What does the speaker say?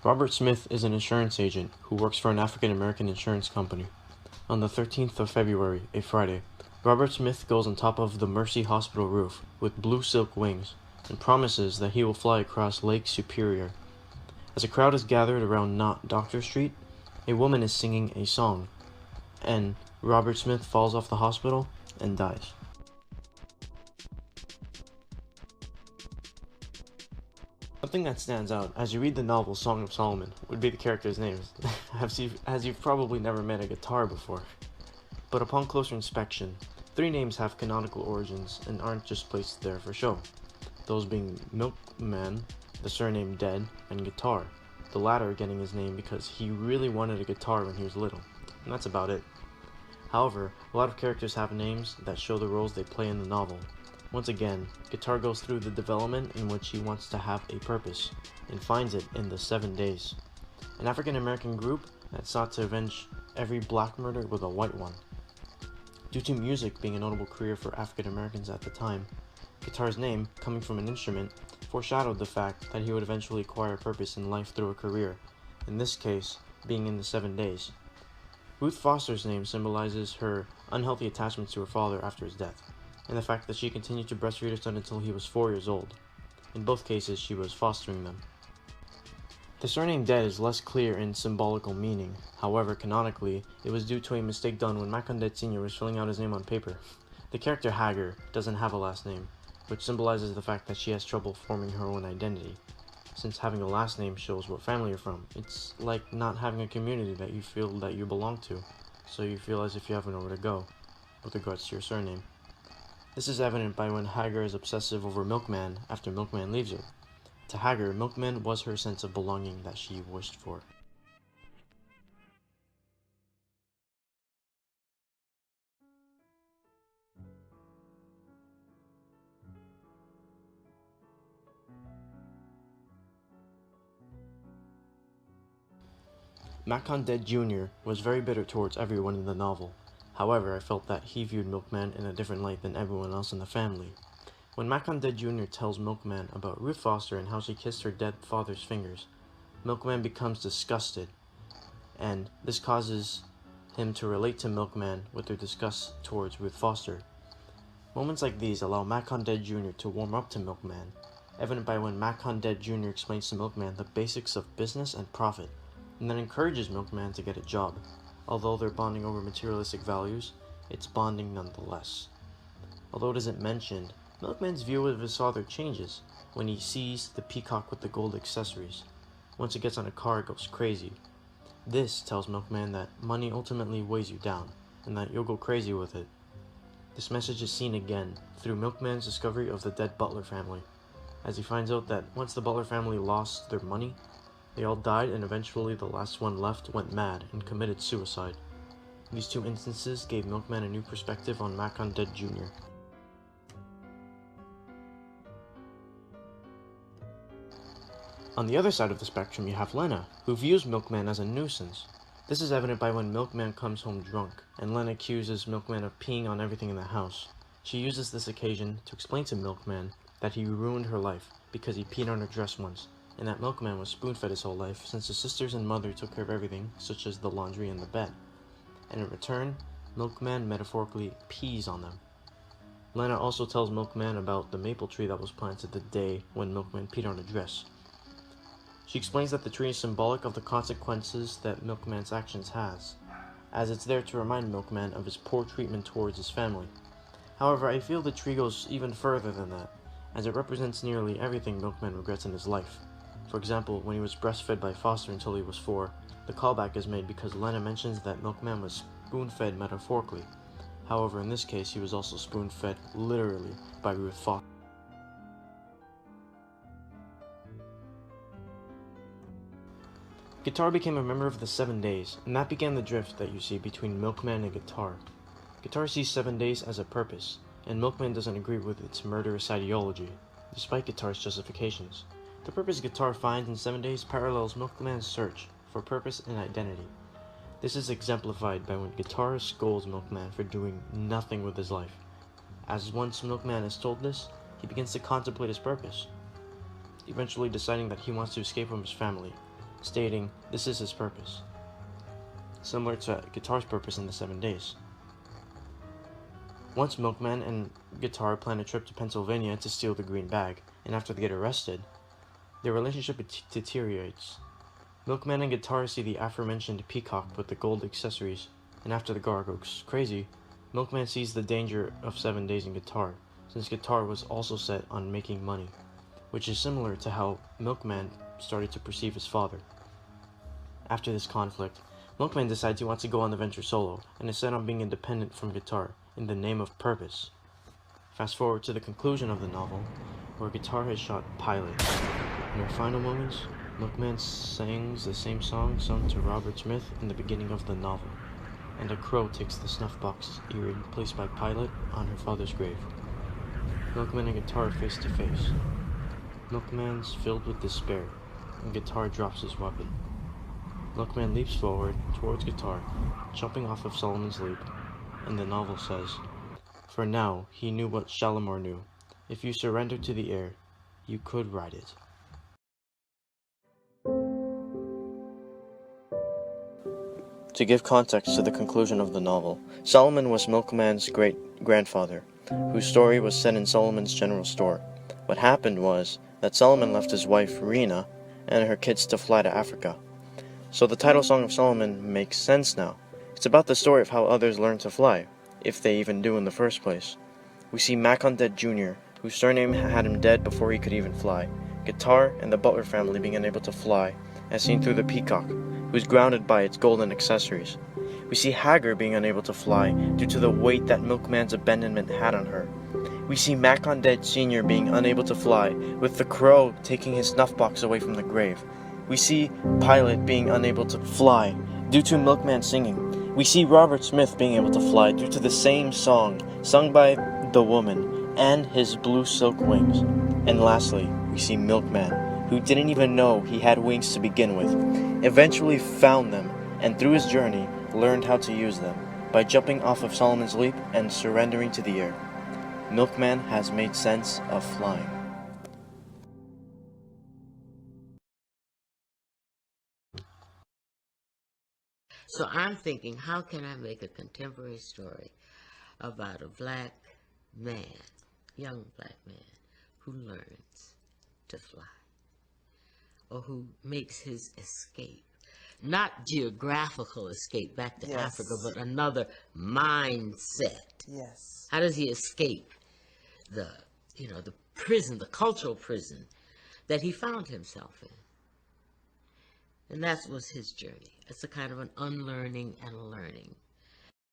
Robert Smith is an insurance agent who works for an African-American insurance company. On the 13th of February, a Friday, Robert Smith goes on top of the Mercy Hospital roof with blue silk wings and promises that he will fly across Lake Superior. As a crowd is gathered around Not Doctor Street, a woman is singing a song, and Robert Smith falls off the hospital and dies. Something that stands out as you read the novel Song of Solomon would be the characters' names, as you've probably never met a guitar before. But upon closer inspection, 3 names have canonical origins and aren't just placed there for show, those being Milkman, the surname Dead, and Guitar, the latter getting his name because he really wanted a guitar when he was little, and that's about it. However, a lot of characters have names that show the roles they play in the novel. Once again, Guitar goes through the development in which he wants to have a purpose, and finds it in the 7 Days, an African-American group that sought to avenge every black murder with a white one. Due to music being a notable career for African-Americans at the time, Guitar's name, coming from an instrument, foreshadowed the fact that he would eventually acquire a purpose in life through a career, in this case, being in the 7 Days. Ruth Foster's name symbolizes her unhealthy attachment to her father after his death, and the fact that she continued to breastfeed her son until he was 4 years old. In both cases, she was fostering them. The surname Dead is less clear in symbolical meaning. However, canonically, it was due to a mistake done when Macon Dead Jr was filling out his name on paper. The character Hagar doesn't have a last name, which symbolizes the fact that she has trouble forming her own identity. Since having a last name shows what family you're from, it's like not having a community that you feel that you belong to, so you feel as if you have nowhere to go, with regards to your surname. This is evident by when Hagar is obsessive over Milkman after Milkman leaves her. To Hagar, Milkman was her sense of belonging that she wished for. Macon Dead Jr. was very bitter towards everyone in the novel. However, I felt that he viewed Milkman in a different light than everyone else in the family. When Macon Dead Jr. tells Milkman about Ruth Foster and how she kissed her dead father's fingers, Milkman becomes disgusted, and this causes him to relate to Milkman with their disgust towards Ruth Foster. Moments like these allow Macon Dead Jr. to warm up to Milkman, evident by when Macon Dead Jr. explains to Milkman the basics of business and profit, and then encourages Milkman to get a job. Although they're bonding over materialistic values, it's bonding nonetheless. Although it isn't mentioned, Milkman's view of his father changes when he sees the peacock with the gold accessories. Once it gets on a car, it goes crazy. This tells Milkman that money ultimately weighs you down, and that you'll go crazy with it. This message is seen again through Milkman's discovery of the dead Butler family, as he finds out that once the Butler family lost their money, they all died, and eventually the last one left went mad and committed suicide. These 2 instances gave Milkman a new perspective on Macon Dead Jr. On the other side of the spectrum, you have Lena, who views Milkman as a nuisance. This is evident by when Milkman comes home drunk, and Lena accuses Milkman of peeing on everything in the house. She uses this occasion to explain to Milkman that he ruined her life because he peed on her dress once, and that Milkman was spoon-fed his whole life since his sisters and mother took care of everything, such as the laundry and the bed. And in return, Milkman metaphorically pees on them. Lena also tells Milkman about the maple tree that was planted the day when Milkman peed on her dress. She explains that the tree is symbolic of the consequences that Milkman's actions has, as it's there to remind Milkman of his poor treatment towards his family. However, I feel the tree goes even further than that, as it represents nearly everything Milkman regrets in his life. For example, when he was breastfed by Foster until he was 4, the callback is made because Lena mentions that Milkman was spoon-fed metaphorically. However, in this case, he was also spoon-fed literally by Ruth Foster. Guitar became a member of the 7 Days, and that began the drift that you see between Milkman and Guitar. Guitar sees 7 Days as a purpose, and Milkman doesn't agree with its murderous ideology, despite Guitar's justifications. The purpose Guitar finds in 7 Days parallels Milkman's search for purpose and identity. This is exemplified by when Guitar scolds Milkman for doing nothing with his life. As once Milkman is told this, he begins to contemplate his purpose, eventually deciding that he wants to escape from his family, stating this is his purpose, similar to Guitar's purpose in the 7 days. Once Milkman and Guitar plan a trip to Pennsylvania to steal the green bag, and after they get arrested, their relationship deteriorates. Milkman and Guitar see the aforementioned peacock with the gold accessories, and after the car goes crazy, Milkman sees the danger of 7 days in Guitar, since Guitar was also set on making money, which is similar to how Milkman started to perceive his father. After this conflict, Milkman decides he wants to go on the venture solo, and is set on being independent from Guitar, in the name of purpose. Fast forward to the conclusion of the novel, where Guitar has shot Pilot. In her final moments, Milkman sings the same song sung to Robert Smith in the beginning of the novel, and a crow takes the snuff box earring placed by Pilot on her father's grave. Milkman and Guitar face to face. Milkman's filled with despair, and Guitar drops his weapon. Milkman leaps forward towards Guitar, jumping off of Solomon's Leap, and the novel says, "For now, he knew what Shalimar knew. If you surrender to the air, you could ride it." To give context to the conclusion of the novel, Solomon was Milkman's great-grandfather, whose story was set in Solomon's general store. What happened was that Solomon left his wife, Rena, and her kids to fly to Africa. So the title Song of Solomon makes sense now. It's about the story of how others learn to fly, if they even do in the first place. We see Macon Dead Jr., whose surname had him dead before he could even fly. Guitar and the Butler family being unable to fly, as seen through the peacock, who's grounded by its golden accessories. We see Hagar being unable to fly due to the weight that Milkman's abandonment had on her. We see Macon Dead Sr. being unable to fly, with the crow taking his snuff box away from the grave. We see Pilot being unable to fly due to Milkman singing. We see Robert Smith being able to fly due to the same song sung by the woman and his blue silk wings. And lastly, we see Milkman, who didn't even know he had wings to begin with, eventually found them, and through his journey, learned how to use them, by jumping off of Solomon's Leap and surrendering to the air. Milkman has made sense of flying. So I'm thinking, how can I make a contemporary story about a black man, young black man, who learns to fly, or who makes his escape? Not geographical escape back to Africa, but another mindset. Yes. How does he escape the prison, the cultural prison that he found himself in? And that was his journey. It's a kind of an unlearning and a learning